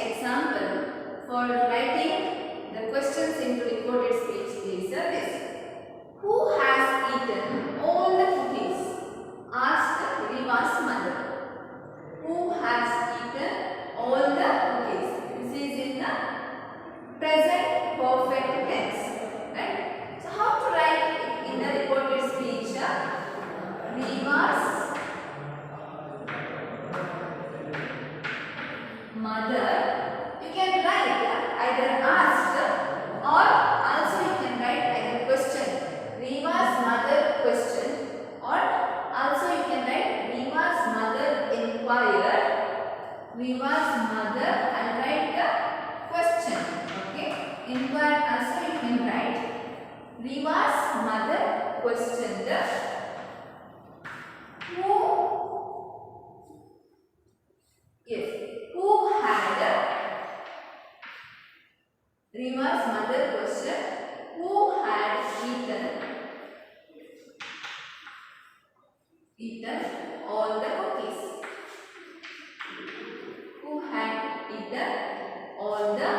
example for writing the questions into reported speech is this. Who has eaten all the cookies? Asked Riva's mother. Who has eaten all the cookies? This is in the present perfect tense. Right? So how to write it in the reported speech? Riva's mother. You can write either asked or also you can write either question. Riva's mother question, or also you can write Riva's mother inquired. Riva's mother and write the question. Okay. Inquired also you can write. Riva's mother questioned who had Riva's mother question who had eaten all the cookies. Who had eaten all the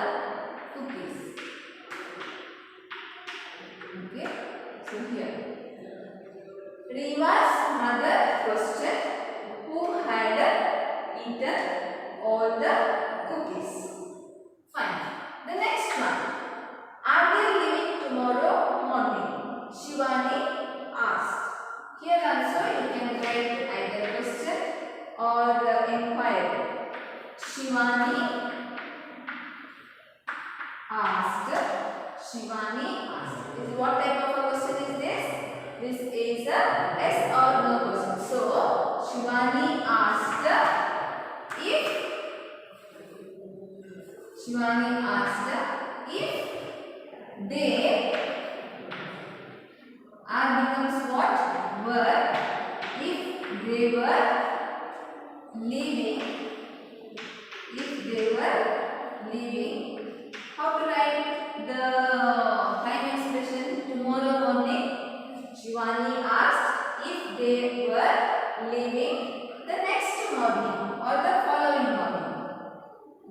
cookies? Okay, so here Riva's mother question who had eaten all the cookies. Fine. The next one. Are they leaving tomorrow morning? Shivani asked. Here also you can write either question or inquiry. Shivani asked. Shivani asked. What type of a question is this? This is a yes or no question. So Shivani asked if they are becomes what? Were. If they were leaving. How to write the time expression tomorrow morning? Shivani asked if they were leaving the next morning or the following morning.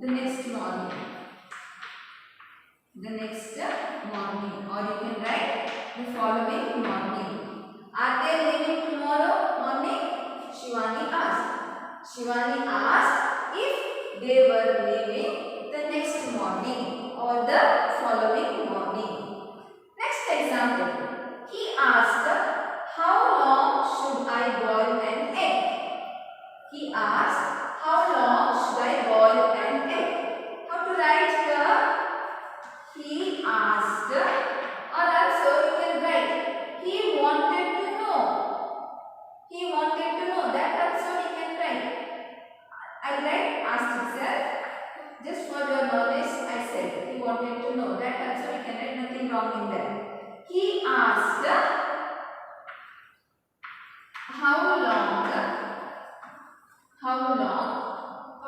The next morning, or you can write the following morning. Are they leaving tomorrow morning? Shivani asked if they were leaving the next morning or the following morning. Next example. He asked, how long should I boil an egg? He asked, how long should I boil an egg? How to write here? He asked, or also you can write, he wanted to know. That also we can write. I write asked itself. Just for your knowledge, I said he wanted to know. That also we can write, nothing wrong in that. He asked, how long, how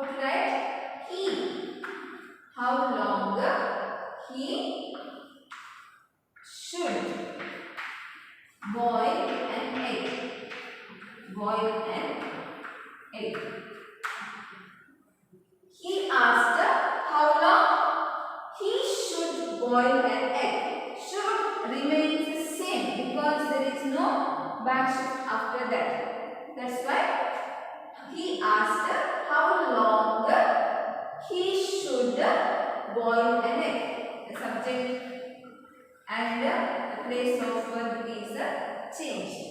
to write? How long he should boil an egg. He asked how long he should boil an egg. Should remains the same because there is no back shift after that. That's why he asked how long he should boil an egg. The subject and the place of verb is changed.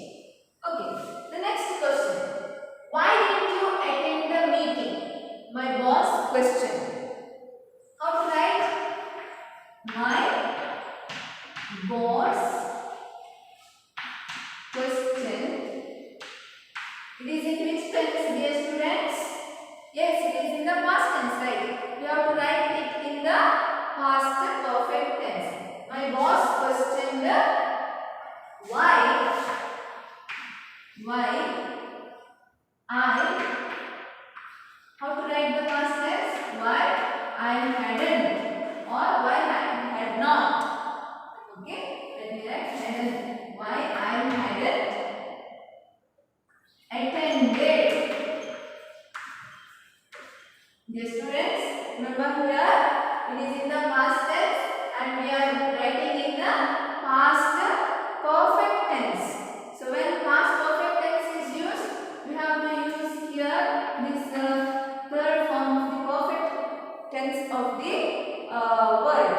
Okay. The next question. Why didn't you attend the meeting? My boss questioned. How to write? My boss questioned. It is in which tense, dear students? Yes, it is in the past tense, right? You have to write it in the past perfect tense. My boss questioned why how to write the past tense? Why I hadn't or why I had not. Okay, let me Remember here, it is in the past tense and we are writing in the past perfect tense. So when past perfect tense is used, we have to use here this third form of the perfect tense of the word.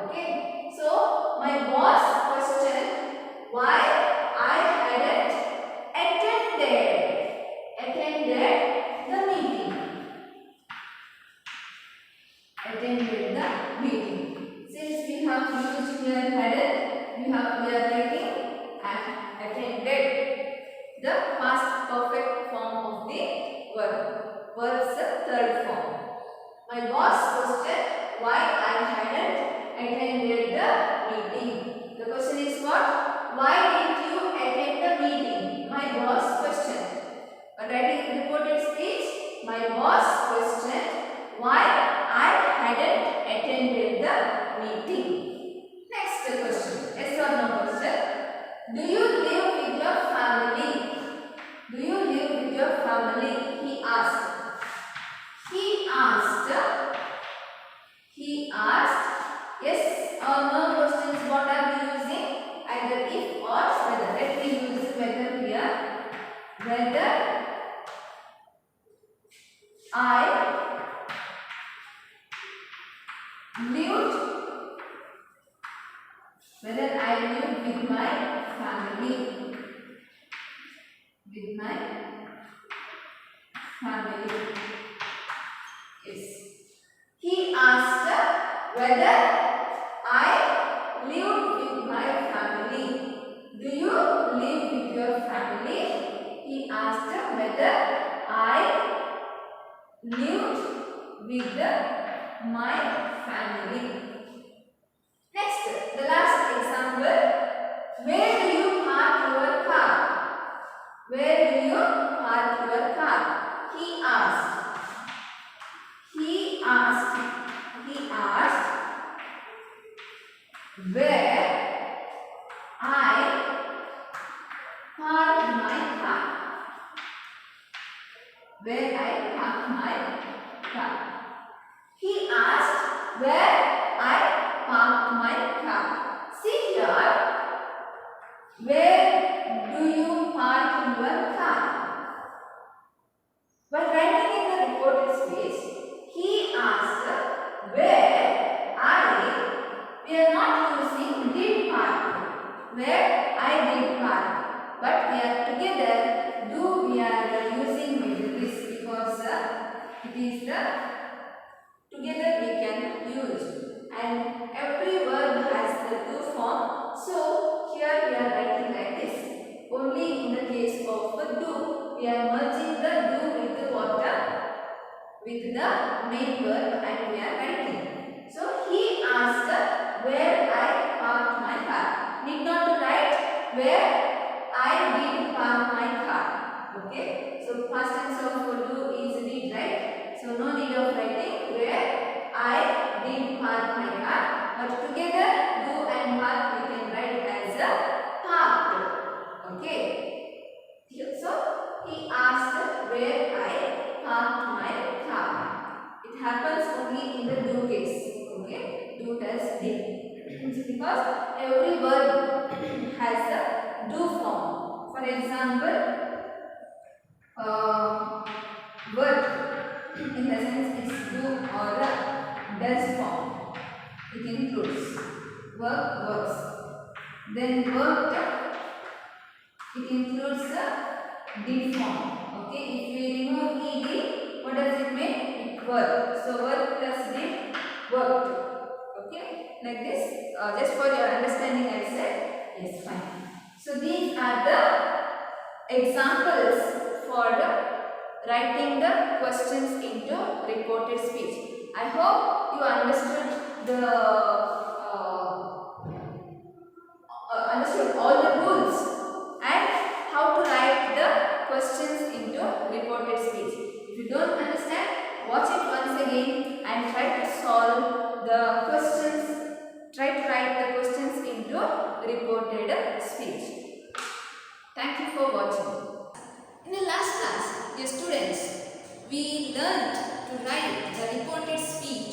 Okay. So my boss questioned why I hadn't attended the meeting. Attended the meeting. Since we have used here hadn't, we are writing attended, the past perfect form of the verb. Verb's third form. My boss questioned why I hadn't attended the meeting. The question is what? Why didn't you attend the meeting? My boss questioned. But writing reported speech, my boss questioned why I hadn't attended the meeting. Next question. Yes or no question. Do you live with your family? Do you live with your family? He asked. He asked. Yes or no questions. What are we using? Either if or whether. Let me use whether here. Whether I lived with my family. With my family. Yes. He asked whether I lived with my family. Do you live with your family? He asked whether I lived with my family. Next, the last example. Where do you park your car? Where do you park your car? He asked. Where I park my car. Where I park my car. He asked where I parked my car. See here. Where do you park your car? While writing in the reported speech, he asked where we are not using did park. Where I did park. But we are together, do we are using with this because it is the together we can use. And every word has the do form. So here we are writing like this. Only in the case of the do, we are merging the do with the water with the main verb and we are writing. So he asked where I parked my car. Need not to write where I did park my car. Okay. So past tense of do is did, right? So no need of writing where I did park my car. But together do and park we can write as a parked. Okay. So he asked where I parked my car. It happens only in the do case. Okay, do does did. Because every word has a do form. For example, word in the sense is do or does form. It includes work, works. Then worked, it includes the did form. Okay, if we remove ed, what does it mean? It worked. So work plus did, worked. Okay, like this. Just for your understanding, I said yes, fine. So these are the examples for writing the questions into reported speech. I hope you understood understood all the rules and how to write the questions into reported speech. If you don't understand, watch it once again and try to solve the questions. Try to write the questions into reported speech. Thank you for watching. In the last class, dear students, we learned to write the reported speech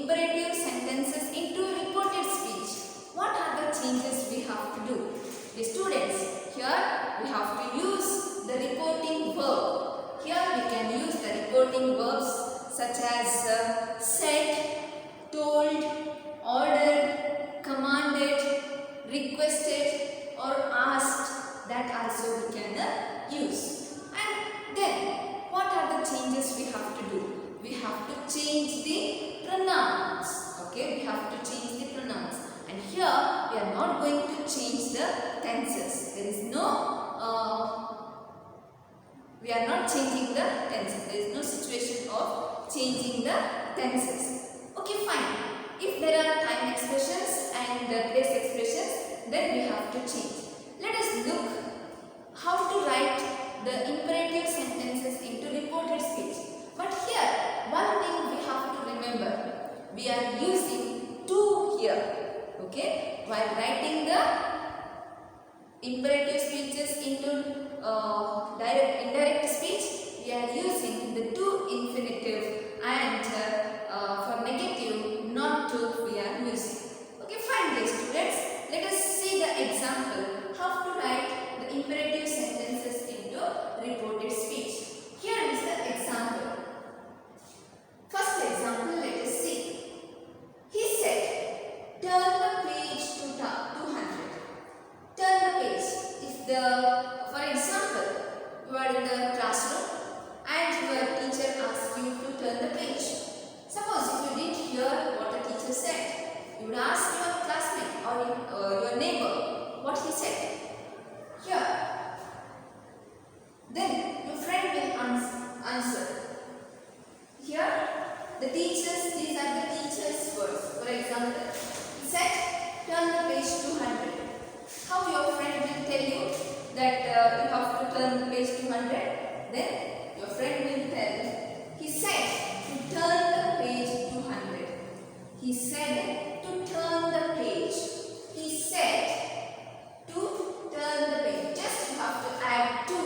imperative sentences into reported speech, what are the changes we have to do? The students, here we have to use the reporting verb. Here we can use the reporting verbs such as said, told, ordered, commanded, requested or asked. That also we can use. And then what are the changes we have to do? We have to change the pronouns. Okay, we have to change the pronouns. And here we are not going to change the tenses. There is we are not changing the tenses. There is no situation of changing the tenses. Okay, fine. If there are time expressions and place expressions, then we have to change. Let us look how to write the imperative sentences into reported speech. But here, one thing we have to remember. We are using to here. Okay, while writing the imperative speeches into indirect speech, we are using the to infinitive, and for negative, not to we are using. Okay, fine, dear students. Let us see the example how to write the imperative sentences into reported speech. Here is the example. First example, let us see. He said, turn the page to 200. Turn the page. For example, you are in the classroom and your teacher asks you to turn the page. Suppose if you didn't hear what the teacher said, you would ask your classmate or your neighbor what he said. Here. Then your friend will answer. Here, these are the teacher's words. For example, he said, turn the page 200. How your friend will tell you that you have to turn the page 200? Then your friend will tell, he said to turn the page 200. He said to turn the page. He said to turn the page. Just you have to add to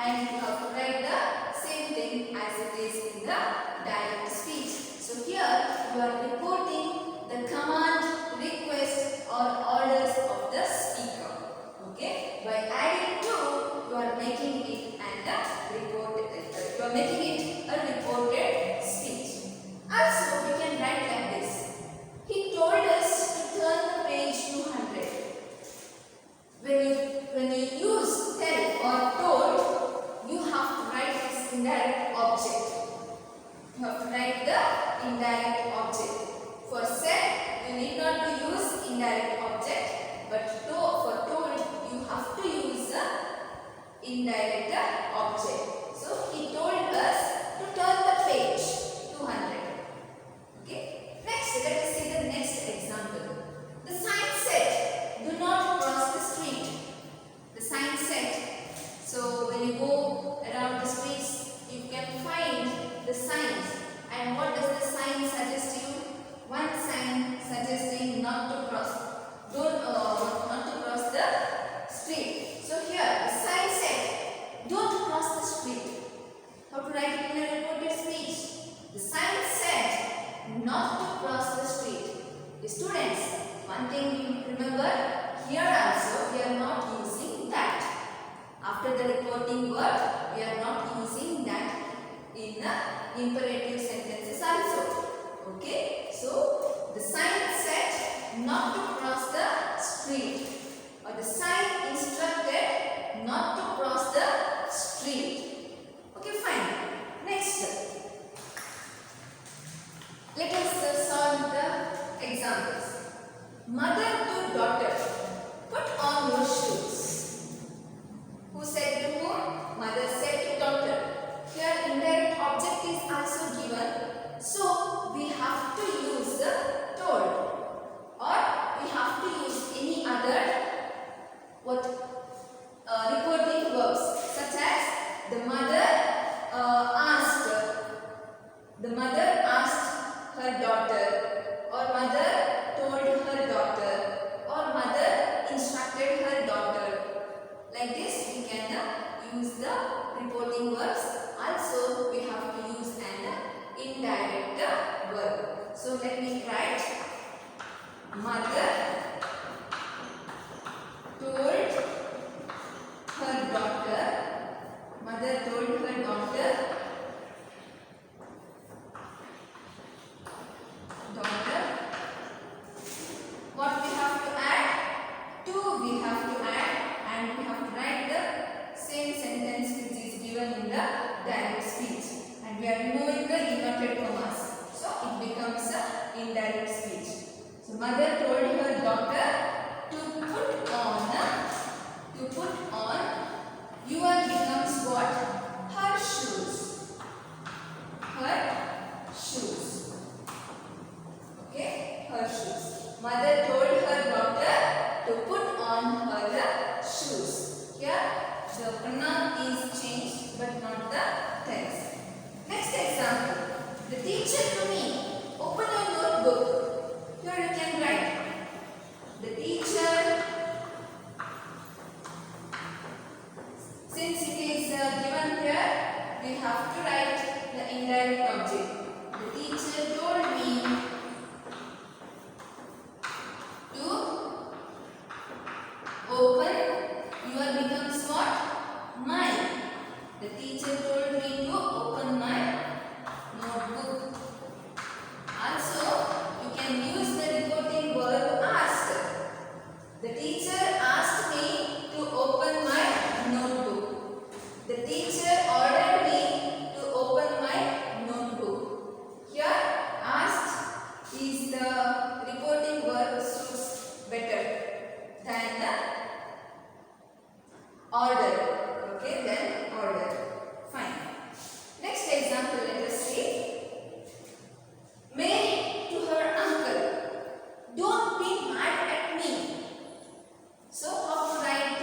and you have to write the same thing as it is in the direct speech. So here you are reporting the command, request or orders of the speaker. Okay? By adding to, you are making it you are making it a reported speech. Also, we can write like this. He told us to turn the page 200. When you use tell or told, you have to write this indirect object. You have to write the indirect object. For said, you need not to use indirect object, but for told, you have to use the indirect object. So he told us to turn the page 200. Okay. Next, let us see the next example. The sign said, "Do not cross the street." The sign said. So when you go around the streets, you can find the signs. And what does the sign suggest you? One sign suggesting not to cross. Not to cross the street. So here the sign said, "Don't cross the street." How to write it in a reported speech? The sign said not to cross the street. The students, one thing you remember, here also we are not using that. After the reporting word, we are not using that in the imperative sentences also. Okay, so the sign said not to cross the street, or the sign instructed not to cross the street. Okay, fine. Next, let us solve the examples. Mother to daughter, put on your shoes. Who said to whom? Mother said to daughter. Here indirect object is also given. So we have to use the told, or we have to use any other reporting verbs, such as the mother asked her daughter, or mother told her daughter, or mother instructed her daughter. Like this we can use the reporting verbs. Also we have to use an indirect verb. So let me write. Mother told her daughter. Mother told her daughter. What we have to add? 2 we have to add, and we have to write the same sentence which is given in the direct speech. And we are removing the inverted commas. So it becomes an indirect speech. So mother told her daughter to put on. Your becomes what? Her shoes. Her shoes. Okay? Her shoes. Mother told her daughter to put on her shoes. Here the pronoun is changed but not the tense. Next example. The teacher to me. Open your notebook. Here you can write. The teacher. Since it is given here, we have to write the indirect object. The teacher told me to open. Your becomes what? My. The teacher told me to open my notebook. Also, you can use the reporting verb asked. The teacher asked me to open my notebook. The teacher ordered me to open my notebook. Here, asked is the reporting verb suits better than the order. Okay, then order. Fine. Next example, let us see. Mary to her uncle. Don't be mad at me. So, how to write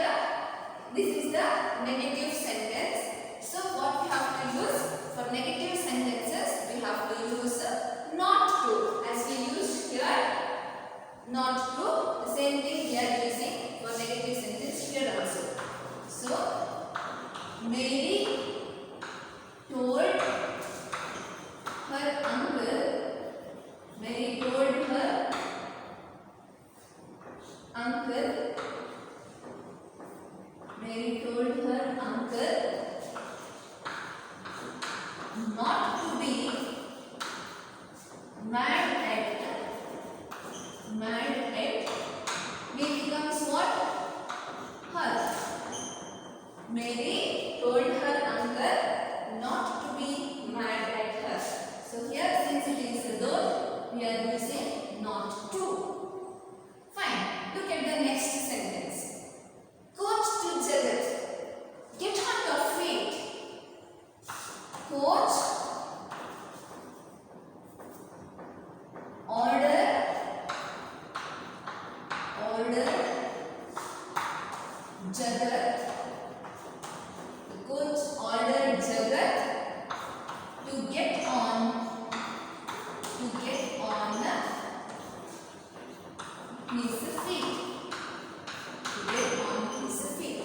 this is the negative sentence. So, what we have to use for negative sentences? We have to use not to, as we used here. Not to. The same thing we are using for negative sentence here also. So, Mary told her uncle. Mary told her uncle. Mary told her uncle not to be mad at. Me becomes what? Her. Mary told her uncle not to be mad at her. So here, since it is a don't, we are using not to. Fine. Look at the next sentence. Coach to Jagat. Get on your feet. Coach order Jagat. The coach ordered Jagat to get on his feet.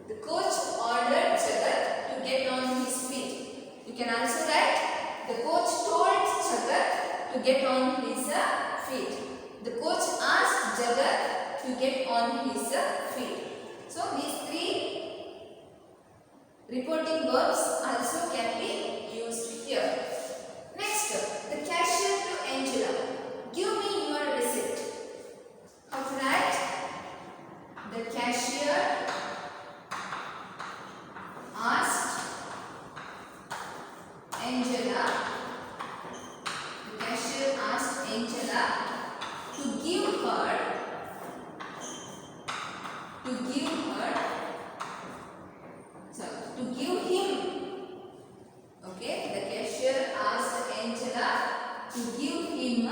The coach ordered Jagat to get on his feet. You can also write the coach told Jagat to get on his feet. The coach asked Jagat to get on his feet. So these 3 reporting verbs also can be used here. Next, the cashier to Angela. Give me your receipt. How to write? The cashier asked Angela. The cashier asked Angela to give him. Okay, the cashier asked Angela to give him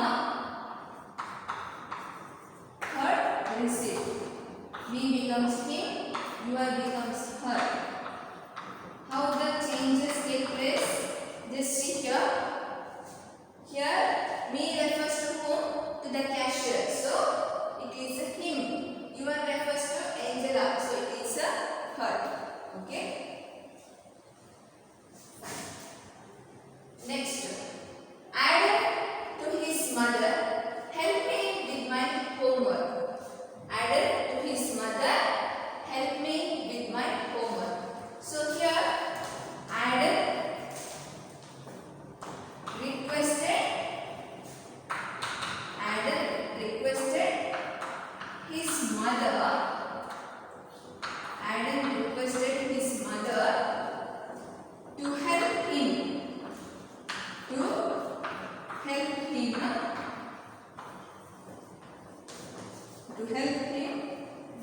her receipt. Me becomes him, your becomes her. How the changes take place? Just see here. Here, me refers to whom? To the cashier. So, it is him. Your refers to Angela. So, it is her. Okay. Next, Adam to his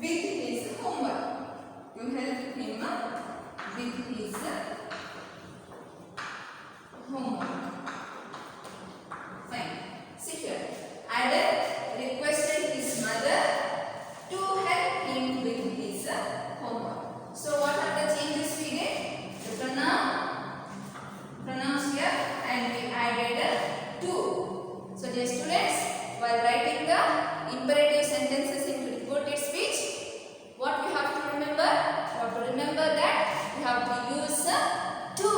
with his homework. To help him with his homework. Fine. See here. Adam requested his mother to help him with his homework. So what are the changes we did? The pronouns here, and we added to. So dear students, while writing the imperative sentences in reported speech, what we have to remember? We have to remember that we have to use to,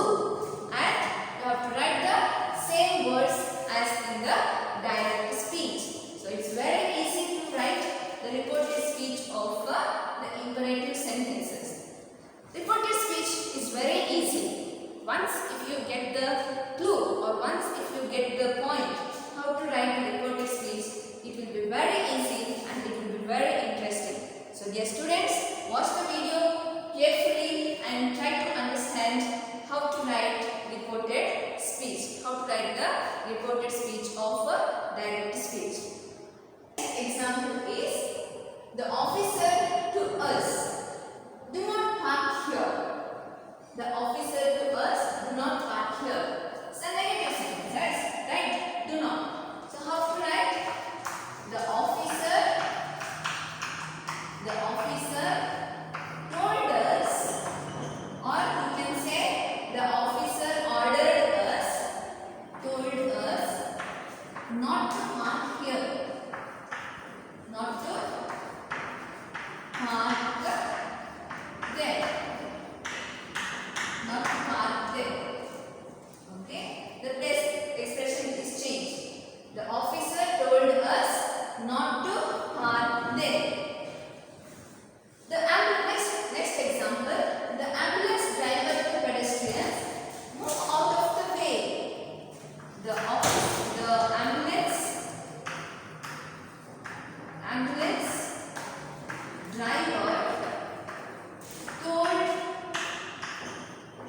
and we have to write the same words as in the direct speech. So it's very easy to write the reported speech of the imperative sentences. Reported speech is very easy. Once if you get the clue, or once if you get the point how to write the reported speech, it will be very easy and it will be very interesting. So dear students, watch the video carefully and try to understand how to write reported speech, how to write the reported speech of direct speech. Example is, the officer to us, do not park here. The officer to us, do not park here. It's a negative sentence, right? Do not. So how to write? The officer told us, or you can say the officer ordered us, told us not to park here. Not to park there. Not to park there. Okay? The place expression is changed. The officer told us not to park there. The next example, the ambulance driver to pedestrians, move out of the way. The ambulance driver told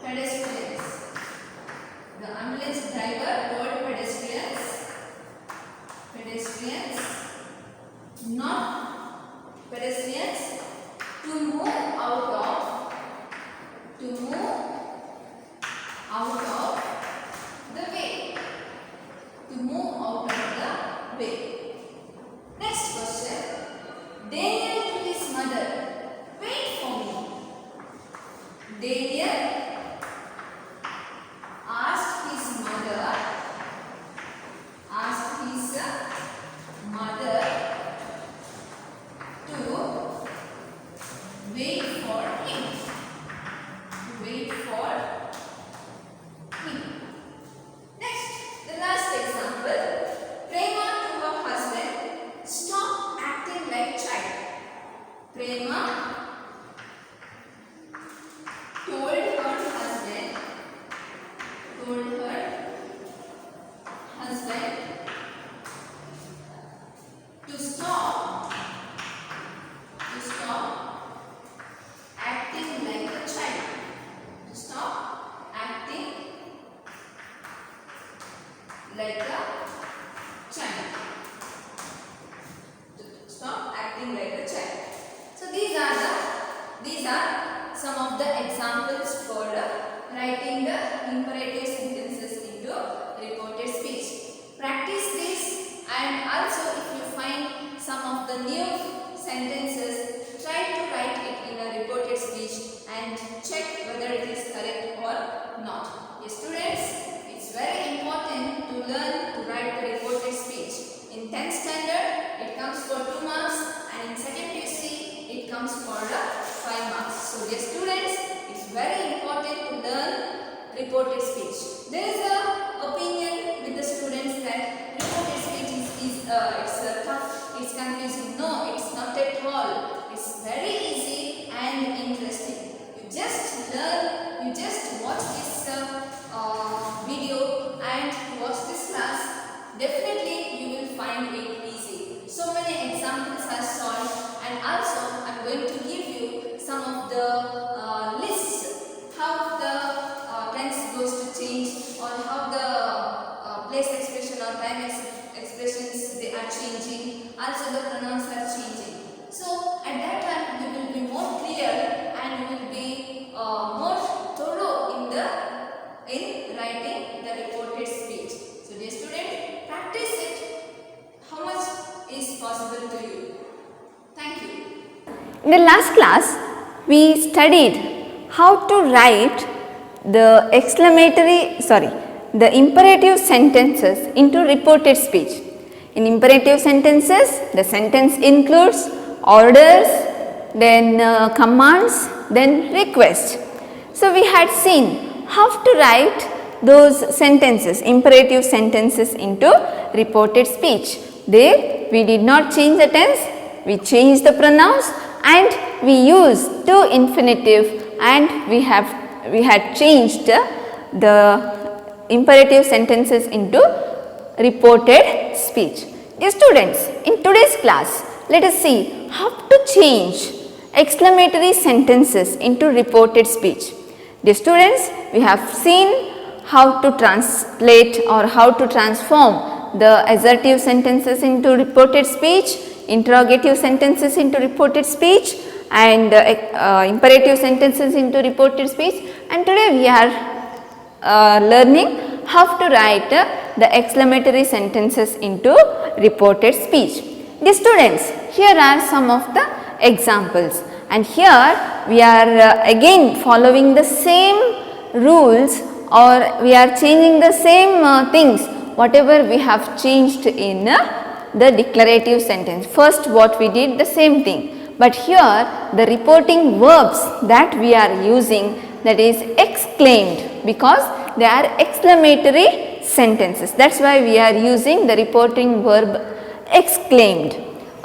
pedestrians. The ambulance driver told pedestrians to move out of the way. To move out of the way. Next question. Daniel to his mother, wait for me. Daniel asked his mother to wait for him. Next, the last example. Prema to her husband, stop acting like child. Prema told her husband to stop acting like a child. To stop acting like a child. To stop acting like a child. So these are some of the examples for writing the imperative sentences into reported speech. Practice this, and also if you find some of the new sentences, try to write it in a reported speech and check whether it is correct or not. Yes, students, it's very important to learn to write the reported speech. In 10th standard, it comes for 2 marks, and in 2nd UC, it comes for 5 marks. So, dear students, it's very important to learn reported speech. There is a opinion with the students that reported speech is tough, it's confusing. No, it's not at all. It's very easy and interesting. You just learn, you just watch this video and watch this class. Definitely you will find it easy. So many examples are solved, and also I am going to give you some of the lists how the tense goes to change, or how the place expression or time also the pronouns are changing. So at that time you will be more clear and you will be more thorough in writing the reported speech. So dear student, practice it. How much is possible to you? Thank you. In the last class, we studied how to write the the imperative sentences into reported speech. In imperative sentences, the sentence includes orders, then commands, then request. So we had seen how to write those sentences, imperative sentences into reported speech. There we did not change the tense, we changed the pronouns and we used to infinitive and we had changed the imperative sentences into reported speech. Dear students, in today's class, let us see how to change exclamatory sentences into reported speech. Dear students, we have seen how to translate or how to transform the assertive sentences into reported speech, interrogative sentences into reported speech and imperative sentences into reported speech, and today we are learning how to write the exclamatory sentences into reported speech. Dear students, here are some of the examples and here we are again following the same rules or we are changing the same things whatever we have changed in the declarative sentence. First what we did the same thing, but here the reporting verbs that we are using, that is exclaimed, because they are exclamatory sentences. That is why we are using the reporting verb exclaimed.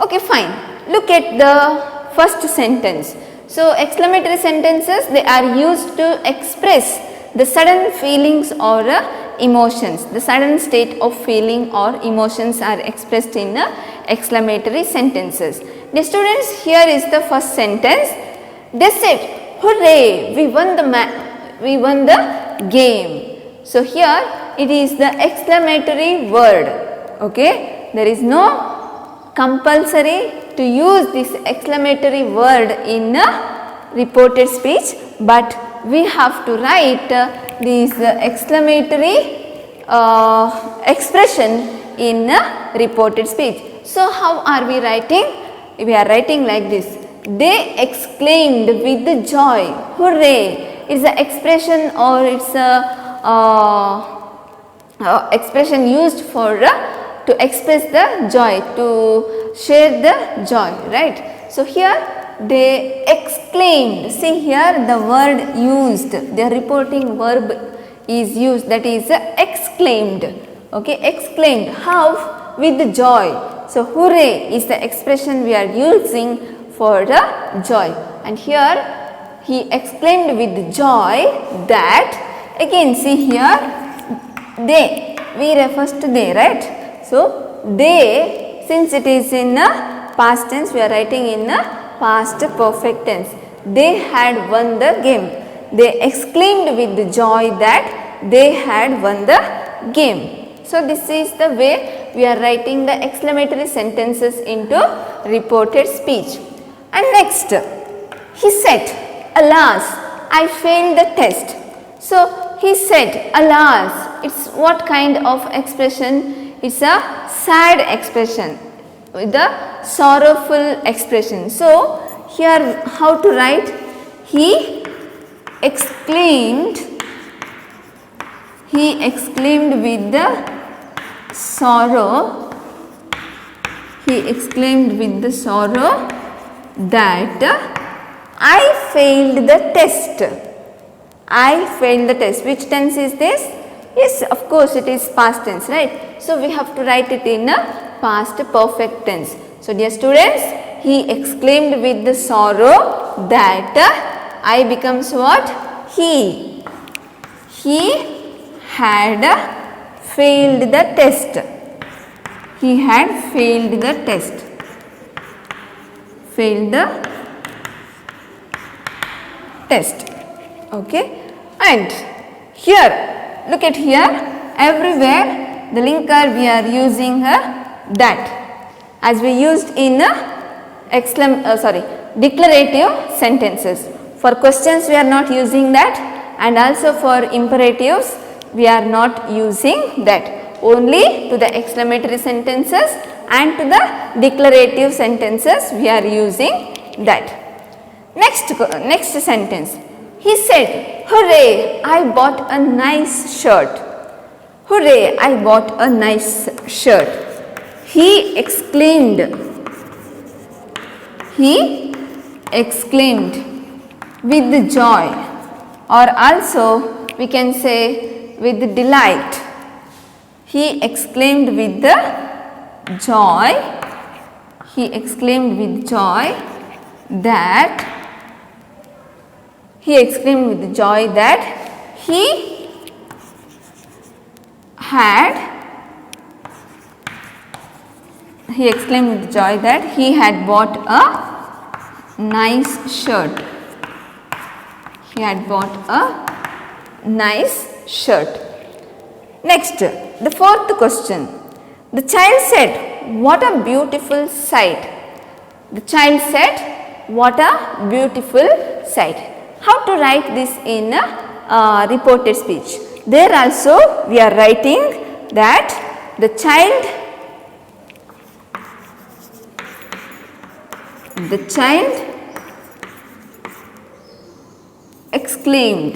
Okay, fine. Look at the first sentence. So exclamatory sentences, they are used to express the sudden feelings or emotions. The sudden state of feeling or emotions are expressed in exclamatory sentences. The students, here is the first sentence. They said, "Hooray! We won the game." So here it is the exclamatory word. Okay, there is no compulsory to use this exclamatory word in reported speech, but we have to write this exclamatory expression in reported speech. So how are we writing? We are writing like this. They exclaimed with joy. Hooray! It's an expression or it's a expression used for to express the joy, to share the joy, right? So here they exclaimed. See here the word used, the reporting verb is used, that is exclaimed. Okay, exclaimed. How? With joy. So hooray is the expression we are using for the joy, and here he exclaimed with joy that, again see here they, we refers to they, right? So they, since it is in past tense, we are writing in past perfect tense. They had won the game. They exclaimed with joy that they had won the game. So this is the way we are writing the exclamatory sentences into reported speech. And next, he said, "Alas, I failed the test." So he said, "Alas," it's what kind of expression? It's a sad expression with a sorrowful expression. So here how to write? He exclaimed with the sorrow. He exclaimed with the sorrow that I failed the test. I failed the test. Which tense is this? Yes, of course it is past tense, right? So we have to write it in a past perfect tense. So dear students, he exclaimed with the sorrow that I becomes what? He. He had failed the test. He had failed the test. Failed the test. Okay. And here, look at here, everywhere the linker we are using that. as we used in declarative sentences. For questions we are not using that, and also for imperatives we are not using that, only to the exclamatory sentences and to the declarative sentences we are using that. Next sentence, he said, "Hooray, I bought a nice shirt." Hooray, I bought a nice shirt. He exclaimed with joy, or also we can say with delight. He exclaimed with the joy. He exclaimed with joy that he had bought a nice shirt. He had bought a nice shirt. Next, the fourth question. The child said, "What a beautiful sight." The child said, "What a beautiful sight." How to write this in a reported speech? There also we are writing that the child exclaimed.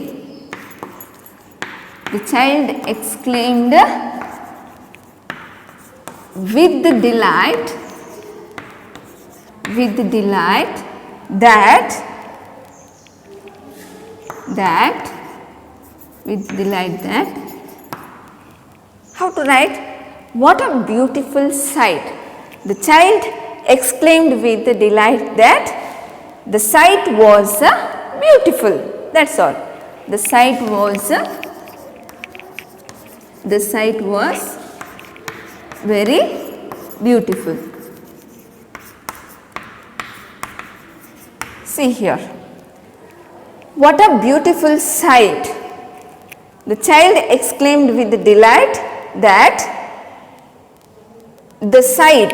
The child exclaimed with delight that how to write? What a beautiful sight. The child exclaimed with delight that the sight was beautiful. That's all. The sight was very beautiful. See here. What a beautiful sight. The child exclaimed with delight that the sight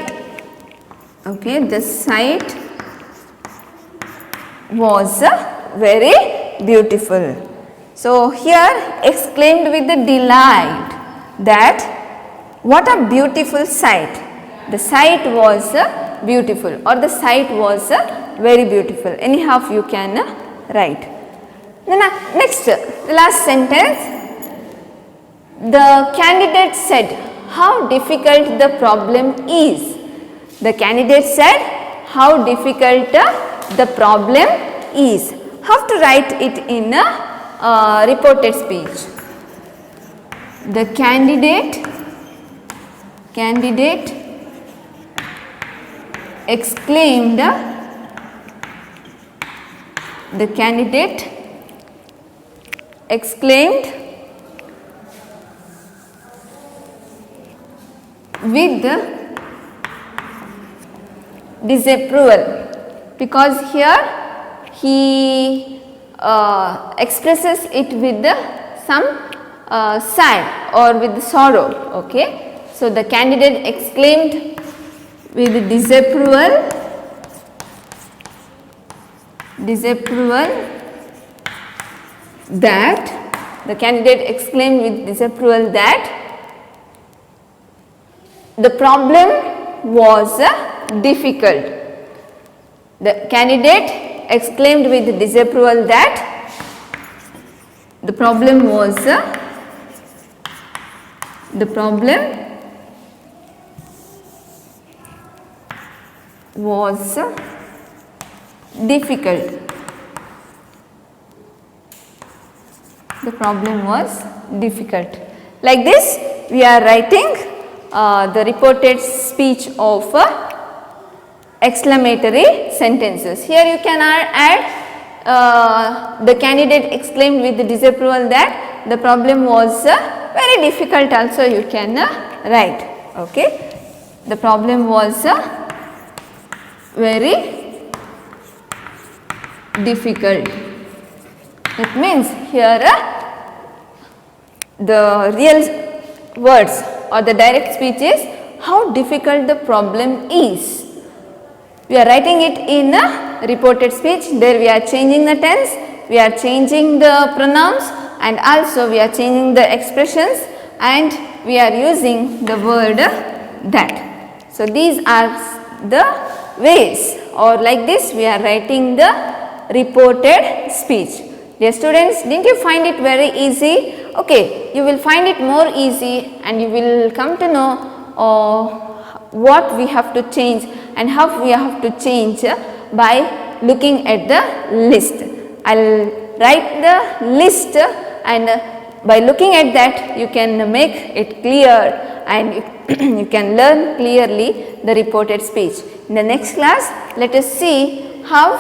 was very beautiful. So here exclaimed with the delight that what a beautiful sight. The sight was beautiful, or the sight was very beautiful. Anyhow you can write. Then next, the last sentence. The candidate said, "How difficult the problem is." The candidate said, "How difficult the problem is." How to write it in a reported speech? The candidate exclaimed. The candidate exclaimed with disapproval, because here he expresses it with some sad or with sorrow. Okay, so the candidate exclaimed with disapproval that the candidate exclaimed with disapproval that the problem was difficult. The candidate exclaimed with disapproval that the problem was difficult. The problem was difficult. Like this we are writing the reported speech of exclamatory sentences. Here you can add the candidate exclaimed with disapproval that the problem was very difficult, also you can write. Okay, the problem was very difficult. It means here the real words or the direct speech is how difficult the problem is. We are writing it in a reported speech. There we are changing the tense, we are changing the pronouns, and also we are changing the expressions, and we are using the word that. So these are the ways, or like this we are writing the reported speech. Dear students, didn't you find it very easy? Okay, you will find it more easy, and you will come to know what we have to change and how we have to change by looking at the list. I will write the list, and by looking at that you can make it clear, and you can learn clearly the reported speech. In the next class, let us see how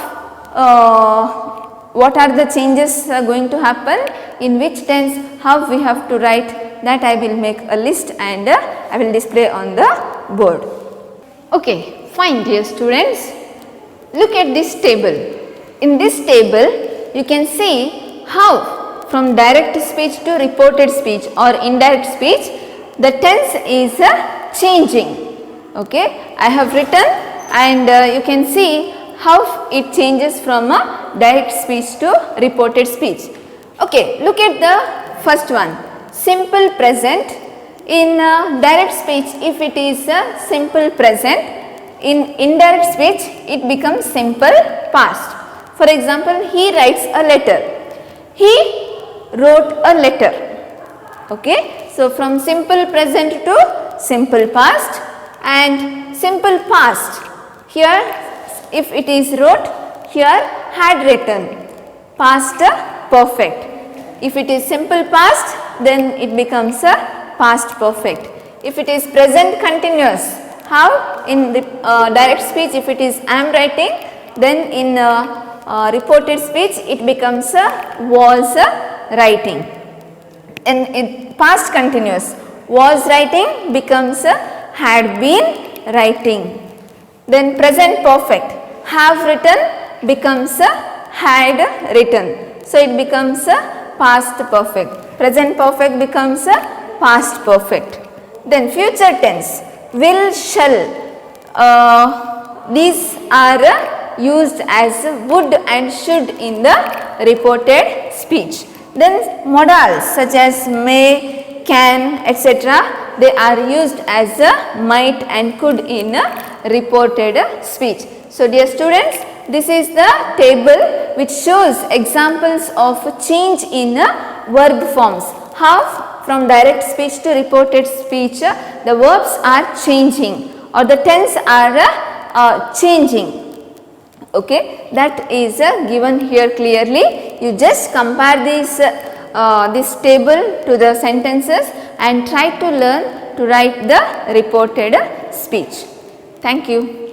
what are the changes going to happen, in which tense, how we have to write, that I will make a list and I will display on the board. Okay, fine dear students. Look at this table. In this table, you can see how from direct speech to reported speech or indirect speech, the tense is changing. Okay, I have written, and you can see how it changes from a direct speech to reported speech. Okay, look at the first one, simple present. In direct speech, if it is a simple present, in indirect speech it becomes simple past. For example, he writes a letter. He wrote a letter. Okay, so from simple present to simple past, and simple past, here if it is wrote, here had written, past perfect. If it is simple past, then it becomes a past perfect. If it is present continuous, how? In the direct speech, if it is I am writing, then in reported speech it becomes a was writing. And in past continuous, was writing becomes a had been writing. Then present perfect, have written becomes a had written. So it becomes a past perfect. Present perfect becomes a past perfect. Then future tense, will, shall, these are used as would and should in the reported speech. Then modals such as may, can, etc., they are used as might and could in reported speech. So dear students, this is the table which shows examples of change in verb forms. How from direct speech to reported speech the verbs are changing, or the tense are changing. Okay, that is given here clearly. You just compare this table to the sentences and try to learn to write the reported speech. Thank you.